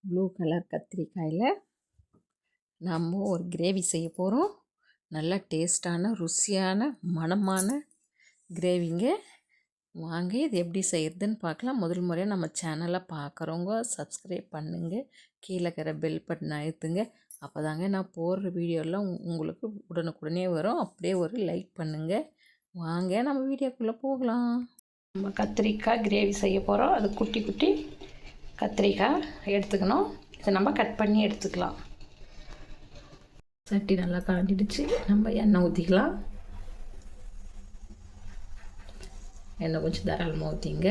Blue colour கத்திரிக்காயில் நம்ம ஒரு gravy செய்ய போகிறோம். நல்ல டேஸ்டான ருசியான மணமான கிரேவிங்க. வாங்க இது எப்படி செய்கிறதுன்னு பார்க்கலாம். முதல் முறையாக நம்ம சேனலை பார்க்குறவங்க சப்ஸ்கிரைப் பண்ணுங்கள். கீழே இருக்கிற பெல் பட்டன் அழுத்துங்க. அப்போ தாங்க நான் போடுற வீடியோலாம் உங்களுக்கு உடனுக்குடனே வரும். அப்படியே ஒரு லைக் பண்ணுங்கள். வாங்க நம்ம வீடியோக்குள்ளே போகலாம். நம்ம கத்திரிக்காய் கிரேவி செய்ய போகிறோம். அது குட்டி குட்டி கத்திரிக்காய் எடுத்துக்கணும். இதை நம்ம கட் பண்ணி எடுத்துக்கலாம். சட்டி நல்லா காஞ்சிடுச்சு. நம்ம எண்ணெய் ஊற்றிக்கலாம். எண்ணெய் கொஞ்சம் தாராளமாக ஊற்றிங்க.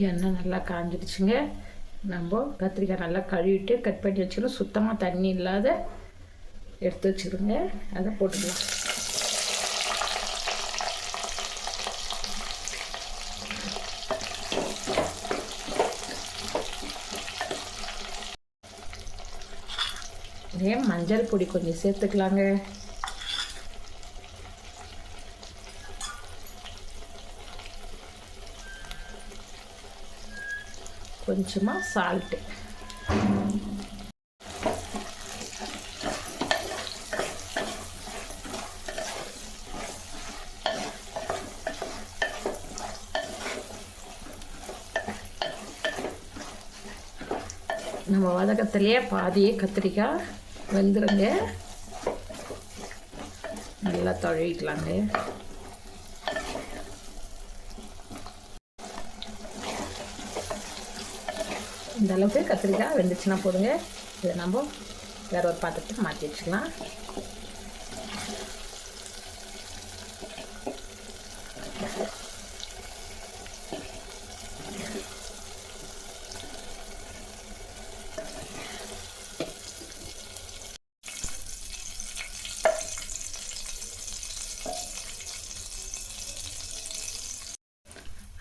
எண்ணெய் நல்லா காஞ்சிடுச்சுங்க. நம்ம கத்திரிக்காய் நல்லா கழுவிட்டு கட் பண்ணி வச்சுக்கணும். சுத்தமாக தண்ணி இல்லாத எடுத்து வச்சுருங்க. அதை போட்டுக்கலாம். இதே மஞ்சள் பொடி கொஞ்சம் சேர்த்துக்கலாங்க. கொஞ்சமாக சால்ட்டு. நம்ம வதக்கத்துலேயே பாதியே கத்திரிக்காய் வெந்துருங்க. நல்லா தழுவிக்கலாங்க. இந்த அளவுக்கு கத்திரிக்காய் வெந்துச்சுன்னா போதுங்க. இதை நம்ம வேற ஒரு பாத்திரத்துக்கு மாற்றி வச்சுக்கலாம்.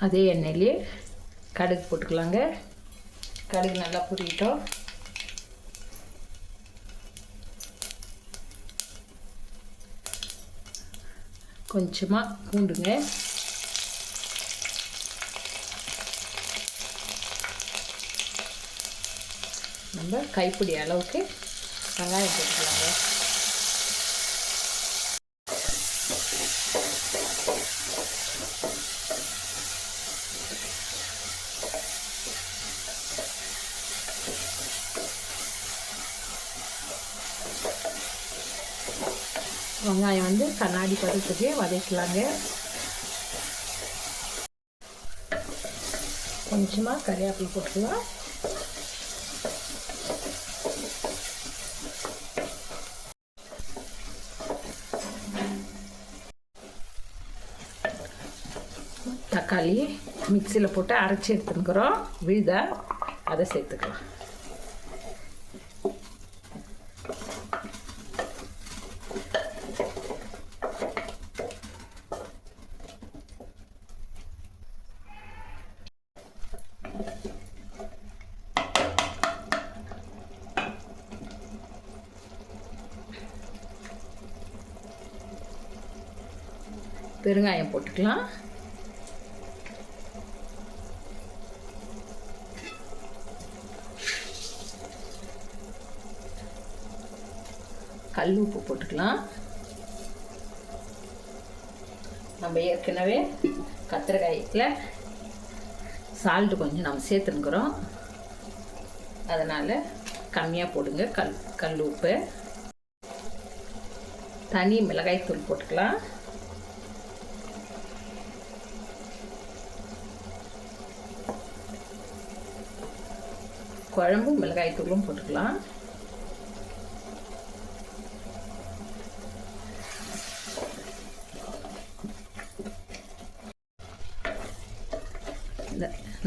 அதே எண்ணெயிலே கடுகு போட்டுக்கலாங்க. கடுகு நல்லா பொரியட்டும். கொஞ்சமாக பூண்டுங்க. நம்ம கைப்பிடி அளவுக்கு வெங்காயம் போட்டுக்கலாங்க. வெங்காயம் வந்து கண்ணாடி பதத்துக்கே வதக்கலாங்க. கொஞ்சமாக கறிவேப்பிலை போட்டுக்கலாம். தக்காளி மிக்சியில் போட்டு அரைச்சி எடுத்துக்கிறோம். விழுதா அதை சேர்த்துக்கலாம். பெருங்காயம் போட்டுக்கலாம். கல் உப்பு போட்டுக்கலாம். நம்ம ஏற்கனவே கத்திரிக்காயில் சால்ட்டு கொஞ்சம் நம்ம சேர்த்துனுக்குறோம். அதனால் கம்மியாக போடுங்க கல் உப்பு. தனி மிளகாய் தூள் போட்டுக்கலாம். குழம்பு மிளகாய் தூளும் போட்டுக்கலாம்.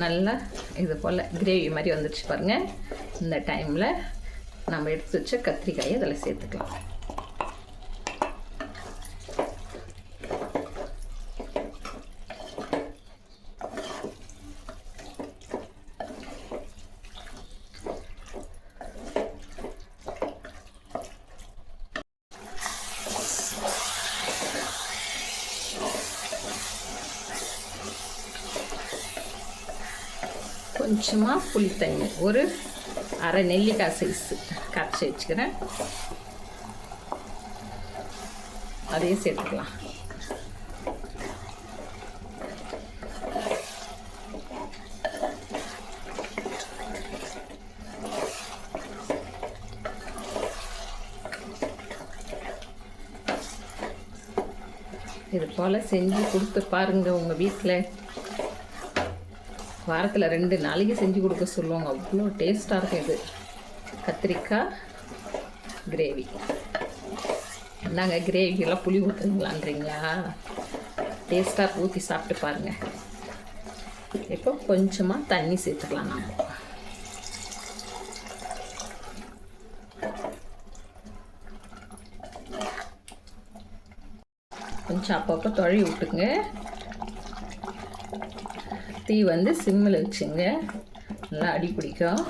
நல்லா இது போல் கிரேவி மாதிரி வந்துடுச்சு பாருங்கள். இந்த டைமில் நம்ம எடுத்து வச்ச கத்திரிக்காயை அதில் சேர்த்துக்கலாம். கொஞ்சமாக புளி தண்ணி ஒரு அரை நெல்லிக்காய் சைஸு கரைச்சி வச்சுக்கிறேன், அதையும் சேர்த்துக்கலாம். இது போல் செஞ்சு கொடுத்து பாருங்கள். உங்கள் வீட்டில் வாரத்தில் 2 நாளைக்கு செஞ்சு கொடுக்க சொல்லுவாங்க, அவ்வளோ டேஸ்ட்டாக இருக்கும். இது கத்திரிக்காய் கிரேவி. என்னங்க கிரேவியெல்லாம் புளி ஊற்றுங்களான்றீங்களா? டேஸ்ட்டாக ஊற்றி சாப்பிட்டு பாருங்கள். இப்போ கொஞ்சமாக தண்ணி சேர்த்துக்கலாம். நம்ம கொஞ்சம் அப்பப்போ தொழி விட்டுங்க. தீ வந்து சிம்மில் வச்சுங்க, நல்லா அடி பிடிக்கும்.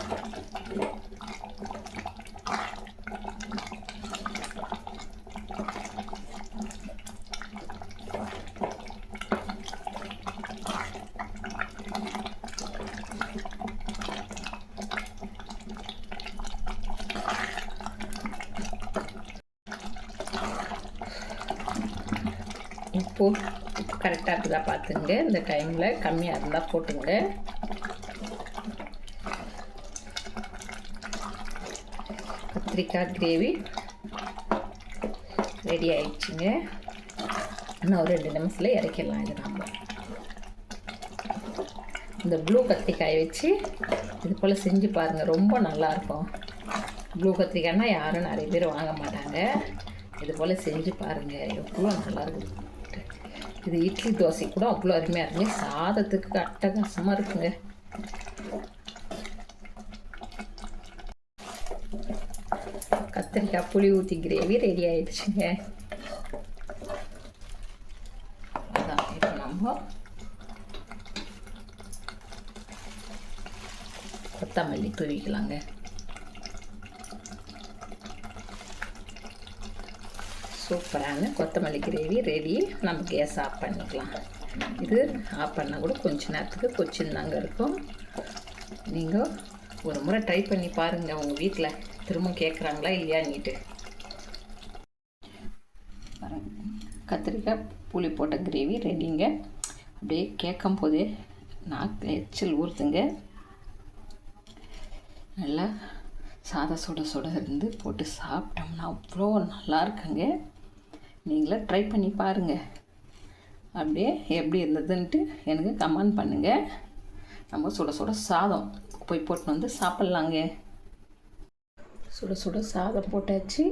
உப்பு கரெக்டாக இருக்குதா பார்த்துங்க. இந்த டைமில் கம்மியாக இருந்தால் போட்டுங்க. கத்திரிக்காய் கிரேவி ரெடி ஆயிடுச்சுங்க. இன்னும் ஒரு 2 நிமிஷத்தில் இறக்கிடலாம். இது நம்ம இந்த ப்ளூ கத்திரிக்காயை வச்சு இது போல் செஞ்சு பாருங்கள், ரொம்ப நல்லாயிருக்கும். ப்ளூ கத்திரிக்காய்னா யாரும் நிறைய பேர் வாங்க மாட்டாங்க. இது போல் செஞ்சு பாருங்கள், எவ்வளோ நல்லாயிருக்கும். இது இட்லி தோசை கூட அவ்வளோ அருமையாக இருக்குங்க. சாதத்துக்கு அட்டகாசமாக இருக்குங்க. கத்திரிக்காய் புளி ஊற்றி கிரேவி ரெடி ஆயிடுச்சுங்க. அதான் இப்போ நம்ம கொத்தமல்லி தூவிக்கலாங்க. சூப்பரான கொத்தமல்லி கிரேவி ரெடி. நம்ம கேஸ் ஆஃப் பண்ணிக்கலாம். இது ஆஃப் பண்ணால் கூட கொஞ்ச நேரத்துக்கு கொச்சின்னு இருக்கும். நீங்கள் ஒரு முறை ட்ரை பண்ணி பாருங்கள், உங்கள் வீட்டில் திரும்ப கேட்குறாங்களா இல்லையான்னுட்டு. கத்திரிக்காய் புளி போட்ட கிரேவி ரெடிங்க. அப்படியே கேட்கும் போதே நாக்கு எச்சில் ஊறுதுங்க. நல்லா சாதம் சுட சுட இருந்து போட்டு சாப்பிட்டோம்னா அவ்வளோ நல்லா இருக்குங்க. நீங்களே ட்ரை பண்ணி பாருங்கள். அப்படியே எப்படி இருந்ததுன்ட்டு எனக்கு கமெண்ட் பண்ணுங்கள். நம்ம சுட சுட சாதம் போய் போட்டு வந்து சாப்பிட்லாங்க. சுட சுட சாதம் போட்டாச்சு.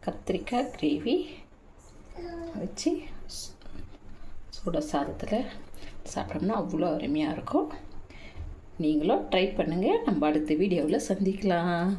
கத்திரிக்காய் கிரேவி வச்சு சுட சாதத்தில் சாப்பிட்டோம்னா அவ்வளோ அருமையாக இருக்கும். நீங்களும் ட்ரை பண்ணுங்கள். நம்ம அடுத்த வீடியோவில் சந்திக்கலாம்.